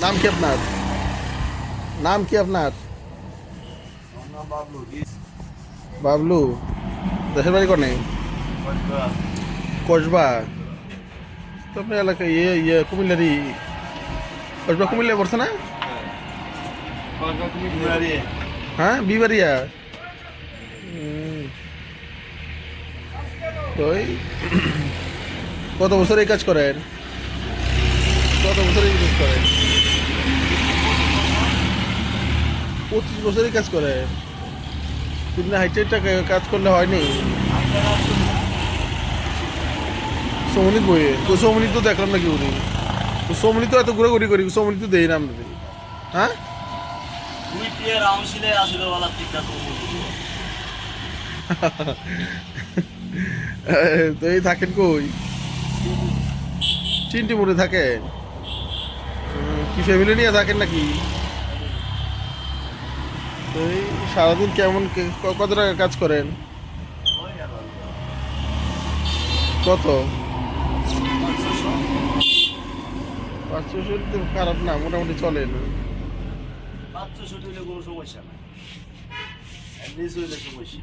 নাম কি আপনার? নাম কি আপনার? বাবলু। দেশের বাড়ি কোনে? কসবা। তো আপনার এলাকায় কুমিল্লারই। কসবা কুমিল্লায় পড়ছে না? হ্যাঁ, বিবারিয়া। তো কত বছর এই কাজ করেন? কত বছর এই কাজ করেন? 25 বছর এই কাজ করেন। কিন্তু হাইটে কাজ করলে হয়নি। সমনি বইয়ে তো সমনি তো দেখলাম নাকি উনি তো সমনি তো এত ঘুরে করি সমনি তো দেই না আমরা। হ্যাঁ, তো এই থাকেন কই? চিনটি মোড়ে থাকেন? কি ফ্যামিলি নিয়ে থাকেন নাকি? তো এই সারাদিন কেমন কত টাকা কাজ করেন? কত? 500 তো খারাপ না, মোটামুটি চলে না। 500 হইলে কোনো সমস্যা নাই, এমনি হইলে সমস্যা।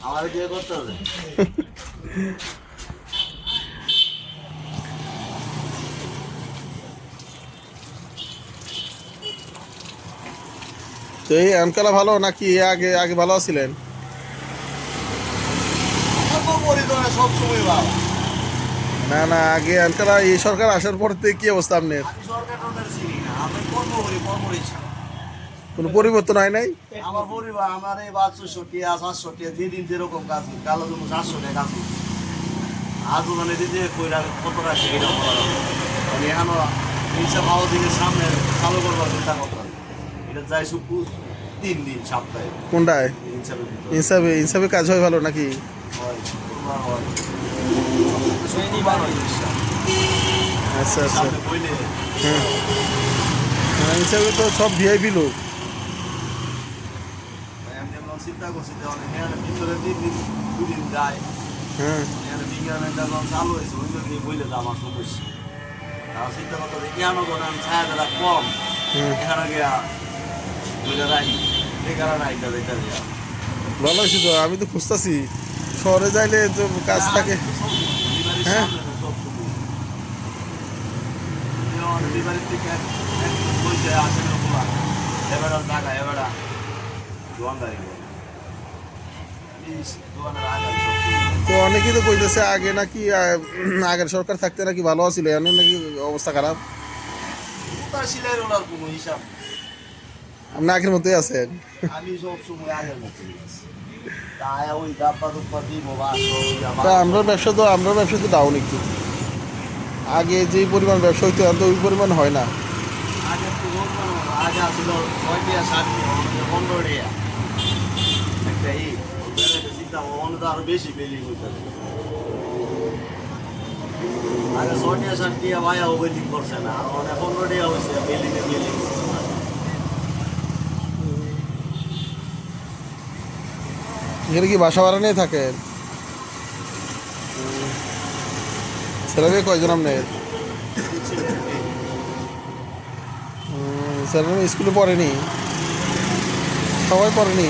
আমার কি করতে হবে? তো এই আনকালা ভালো নাকি আগে আগে ভালো আছিলেন? সব সময় ভালো। না না, আগে আনকালা এই সরকার আসার পর থেকে কি অবস্থা আপনার? আমি সরকার চিনি না, আমি কর্ম করি, কর্ম ইচ্ছা। কোনো পরিবর্তন হয় নাই? আমার পরিবার, আমার এই 500 টাকা 700 টাকা যেদিন যেরকম কাজ করি, কালো তুমি 700 টাকা কাজ করছি। আজও মানে দিতে কইরা কত রাখছে এটা মানে এখনো হিসাব হাউজিংয়ের সামনে চালু করবার চিন্তা করতাম। এটা যাই শুকু 3 দিন সপ্তাহে। কোনটায়? হিসাবের ভিতরে ইনসাফে ইনসাফে কাজ হয় ভালো নাকি? হয়, শুক্রবার হয়। শুক্রবার হয় হিসাব। আচ্ছা আচ্ছা। সামনে বইলে হ্যাঁ, ইনসাফে তো সব ভিআইপি লোক। আমি এমন চিন্তা করছি যে অনেক এখানে ভিতরে 3 দিন 2 দিন যায়। হ্যাঁ, এখানে বিজ্ঞানের যখন চালু হয়েছে ওই লোক বইলে তো আমার সমস্যা। তাও চিন্তা করতে যে কেন করে আমি ছায়া দেওয়া কম হ্যাঁ, এখানে গিয়া বইলে রাখি এই কারণে আইটা বেকার গিয়া ভালো হয়েছে তো। আমি তো খুঁজতেছি শহরে যাইলে তো কাজ থাকে। হ্যাঁ, তো অনেকেই তো কইতেছে আগে নাকি আগের সরকার থাকতে নাকি ভালো ছিল, এখন নাকি অবস্থা খারাপ। আপনি আগের মতোই আছেন। আমি সব সময় আগের মতো তাই ওই ডাব্বা দুব্বা দিব বা তা আমরা ব্যবসা তো ডাউন একটু। আগে যে পরিমাণ ব্যবসা হইতো এখন তো ওই পরিমাণ হয় না। আগে তো আগে আসছিল 6 টাকা 7 টাকা 15 টাকা একটা এই চিন্তা অন্য তো আরো বেশি বিল্ডিং হইতে আগে 6 টাকা 7 টাকা ভাইয়া বিল্ডিং করছে না আর অনেক 15 টাকা হয়েছে বিল্ডিং করছে না। এখানে কি বাসা ভাড়া নিয়ে থাকেন? ছেলেমেয়ে কয়জন আপনার? ছেলেমেয়ে স্কুলে পড়েনি? সবাই পড়েনি?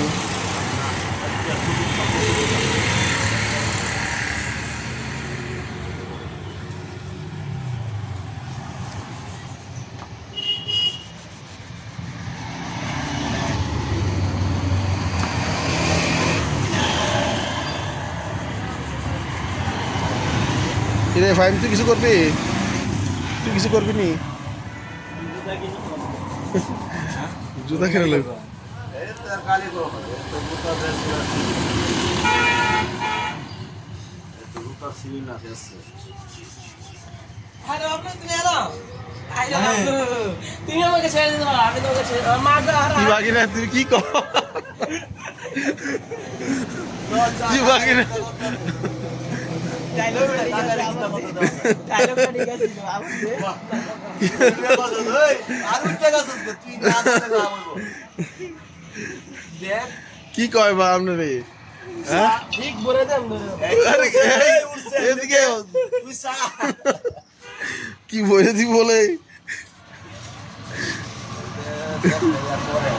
রে ফাইম, তুই কিছু করবি? তুই কিছু করবি নি? জুতা কিনে লোক তুমি আমাকে ছেড়ে দিতে পারো, আমি তোমাকে কি বাকি না, তুই কি কর? কি বাকি না? কি কয় বা আপনার? হ্যাঁ, ঠিক বলে দেন। আরে এদিকে তুই চা কি বলে দি বলে পরে